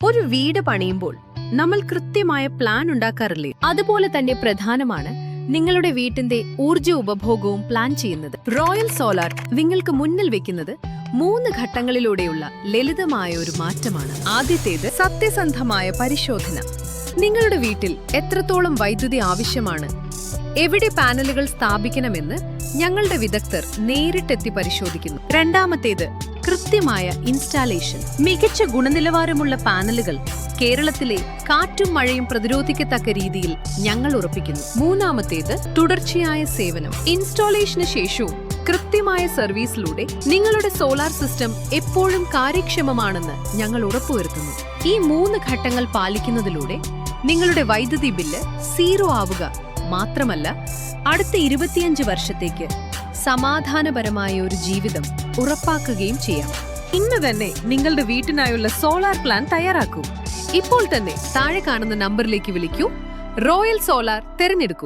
ഒരു വീട് പണിയുമ്പോൾ നമ്മൾ കൃത്യമായ പ്ലാൻ ഉണ്ടാക്കാറില്ലേ? അതുപോലെ തന്നെ പ്രധാനമാണ് നിങ്ങളുടെ വീട്ടിന്റെ ഊർജ്ജ ഉപഭോഗവും പ്ലാൻ ചെയ്യുന്നത്. റോയൽ സോളാർ നിങ്ങൾക്ക് മുന്നിൽ വെക്കുന്നത് 3 ഘട്ടങ്ങളിലൂടെയുള്ള ലളിതമായ ഒരു മാറ്റമാണ്. ആദ്യത്തേത് സത്യസന്ധമായ പരിശോധന. നിങ്ങളുടെ വീട്ടിൽ എത്രത്തോളം വൈദ്യുതി ആവശ്യമാണ്, എവിടെ പാനലുകൾ സ്ഥാപിക്കണമെന്ന് ഞങ്ങളുടെ വിദഗ്ധർ നേരിട്ടെത്തി പരിശോധിക്കുന്നു. രണ്ടാമത്തേത് കൃത്യമായ ഇൻസ്റ്റാളേഷൻ. മികച്ച ഗുണനിലവാരമുള്ള പാനലുകൾ കേരളത്തിലെ കാറ്റും മഴയും പ്രതിരോധിക്കത്തക്ക രീതിയിൽ ഞങ്ങൾ ഉറപ്പിക്കുന്നു. മൂന്നാമത്തേത് തുടർച്ചയായ സേവനം. ഇൻസ്റ്റാളേഷന് ശേഷവും കൃത്യമായ സർവീസിലൂടെ നിങ്ങളുടെ സോളാർ സിസ്റ്റം എപ്പോഴും കാര്യക്ഷമമാണെന്ന് ഞങ്ങൾ ഉറപ്പുവരുത്തുന്നു. ഈ 3 ഘട്ടങ്ങൾ പാലിക്കുന്നതിലൂടെ നിങ്ങളുടെ വൈദ്യുതി ബില്ല് 0 ആവുക മാത്രമല്ല, അടുത്ത 25 വർഷത്തേക്ക് സമാധാനപരമായ ഒരു ജീവിതം ഉറപ്പാക്കുകയും ചെയ്യാം. ഇന്ന് തന്നെ നിങ്ങളുടെ വീട്ടിനായുള്ള സോളാർ പ്ലാൻ തയ്യാറാക്കൂ. ഇപ്പോൾ തന്നെ താഴെ കാണുന്ന നമ്പറിലേക്ക് വിളിക്കൂ. Royal solar തിരഞ്ഞെടുക്കൂ.